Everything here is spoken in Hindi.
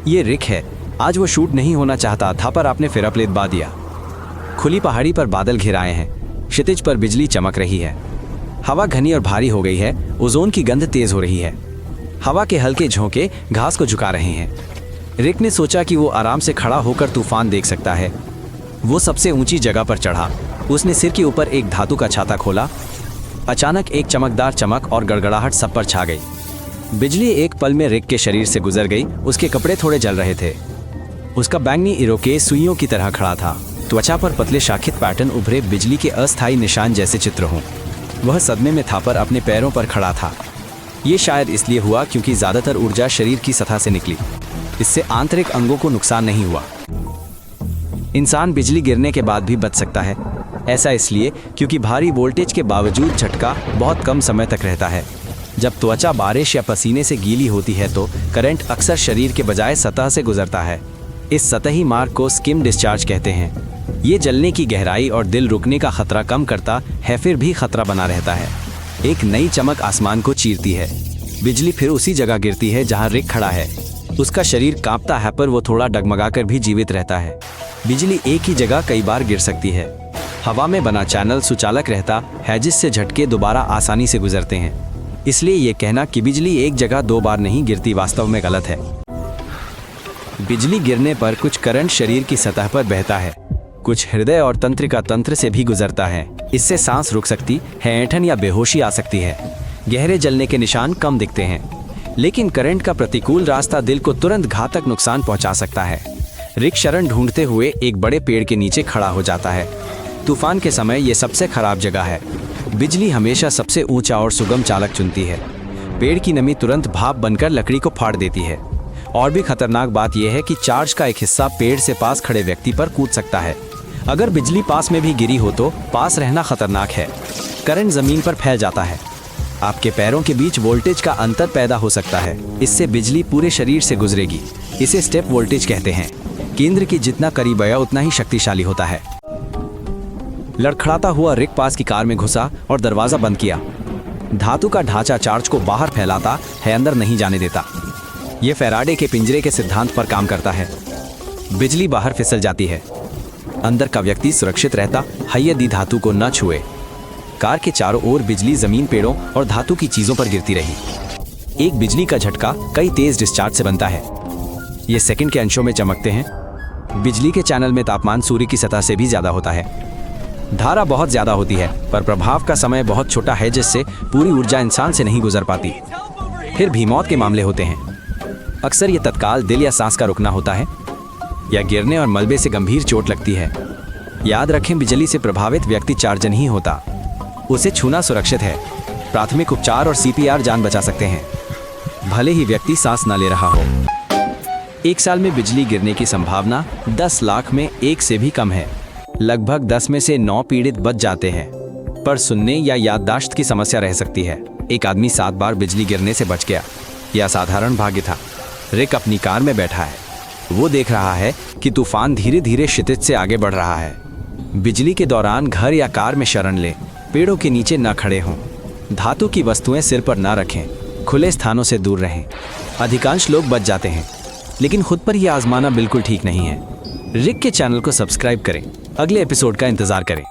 ये रिक है। आज वो शूट नहीं होना चाहता था पर आपने फिर प्लेट बा दिया। खुली पहाड़ी पर बादल घिराए हैं, क्षितिज पर बिजली चमक रही है। हवा घनी और भारी हो गई है, ओजोन की गंध तेज हो रही है। हवा के हल्के झोंके घास को झुका रहे हैं। रिक ने सोचा कि वो आराम से खड़ा होकर तूफान देख सकता है। वो सबसे ऊंची जगह पर चढ़ा। उसने सिर के ऊपर एक धातु का छाता खोला। अचानक एक चमकदार चमक और गड़गड़ाहट सब पर छा गई। बिजली एक पल में रिक के शरीर से गुजर गई। उसके कपड़े थोड़े जल रहे थे। उसका बैंगनी इरोकेस सुइयों की तरह खड़ा था। त्वचा पर पतले शाखित पैटर्न उभरे, बिजली के अस्थायी निशान जैसे चित्र हों। वह सदमे में था पर अपने पैरों पर खड़ा था। ये शायद इसलिए हुआ क्योंकि ज्यादातर ऊर्जा शरीर की सतह से निकली। इससे आंतरिक अंगों को नुकसान नहीं हुआ। इंसान बिजली गिरने के बाद भी बच सकता है। ऐसा इसलिए क्योंकि भारी वोल्टेज के बावजूद झटका बहुत कम समय तक रहता है। जब त्वचा बारिश या पसीने से गीली होती है तो करंट अक्सर शरीर के बजाय सतह से गुजरता है। इस सतही मार्ग को स्किम डिस्चार्ज कहते हैं। ये जलने की गहराई और दिल रुकने का खतरा कम करता है, फिर भी खतरा बना रहता है। एक नई चमक आसमान को चीरती है। बिजली फिर उसी जगह गिरती है जहां रिक खड़ा है। उसका शरीर कांपता है पर वो थोड़ा डगमगाकर भी जीवित रहता है। बिजली एक ही जगह कई बार गिर सकती है। हवा में बना चैनल सुचालक रहता है जिससे झटके दोबारा आसानी से गुजरते हैं। इसलिए ये कहना कि बिजली एक जगह दो बार नहीं गिरती वास्तव में गलत है। बिजली गिरने पर कुछ करंट शरीर की सतह पर बहता है, कुछ हृदय और तंत्रिका तंत्र से भी गुजरता है। इससे सांस रुक सकती है, ऐंठन या बेहोशी आ सकती है। गहरे जलने के निशान कम दिखते हैं, लेकिन करंट का प्रतिकूल रास्ता दिल को तुरंत घातक नुकसान पहुंचा सकता है। रिक शरण ढूंढते हुए एक बड़े पेड़ के नीचे खड़ा हो जाता है। तूफान के समय ये सबसे खराब जगह है। बिजली हमेशा सबसे ऊंचा और सुगम चालक चुनती है। पेड़ की नमी तुरंत भाप बनकर लकड़ी को फाड़ देती है। और भी खतरनाक बात यह है कि चार्ज का एक हिस्सा पेड़ से पास खड़े व्यक्ति पर कूद सकता है। अगर बिजली पास में भी गिरी हो तो पास रहना खतरनाक है। करंट जमीन पर फैल जाता है। आपके पैरों के बीच वोल्टेज का अंतर पैदा हो सकता है। इससे बिजली पूरे शरीर से गुजरेगी। इसे स्टेप वोल्टेज कहते हैं। केंद्र के जितना करीब आया उतना ही शक्तिशाली होता है। लड़खड़ाता हुआ रिक पास की कार में घुसा और दरवाजा बंद किया। धातु का ढांचा चार्ज को बाहर फैलाता है, अंदर नहीं जाने देता। यह फैराडे के पिंजरे के सिद्धांत पर काम करता है। बिजली बाहर फिसल जाती है, अंदर का व्यक्ति सुरक्षित रहता है यदि धातु को न छुए। कार के चारों ओर बिजली जमीन, पेड़ों और धातु की चीजों पर गिरती रही। एक बिजली का झटका कई तेज डिस्चार्ज से बनता है। ये सेकंड के अंशों में चमकते हैं। बिजली के चैनल में तापमान सूर्य की सतह से भी ज्यादा होता है। धारा बहुत ज्यादा होती है पर प्रभाव का समय बहुत छोटा है, जिससे पूरी ऊर्जा इंसान से नहीं गुजर पाती। फिर भी मौत के मामले होते हैं। अक्सर ये तत्काल दिल या सांस का रुकना होता है, या गिरने और मलबे से गंभीर चोट लगती है। याद रखें, बिजली से प्रभावित व्यक्ति चार्ज नहीं होता। उसे छूना सुरक्षित है। प्राथमिक उपचार और CPR जान बचा सकते हैं, भले ही व्यक्ति सांस न ले रहा हो। एक साल में बिजली गिरने की संभावना 10 लाख में 1 से भी कम है। लगभग 10 में से 9 पीड़ित बच जाते हैं, पर सुनने या याददाश्त की समस्या रह सकती है। एक आदमी 7 बार बिजली गिरने से बच गया। यह असाधारण भाग्य था। रिक अपनी कार में बैठा है। वो देख रहा है कि तूफान धीरे धीरे क्षितिज से आगे बढ़ रहा है। बिजली के दौरान घर या कार में शरण लें। पेड़ों के नीचे न खड़े हों। धातु की वस्तुएं सिर पर न रखें। खुले स्थानों से दूर रहें। अधिकांश लोग बच जाते हैं, लेकिन खुद पर यह आजमाना बिल्कुल ठीक नहीं है। रिक के चैनल को सब्सक्राइब करें। अगले एपिसोड का इंतजार करें।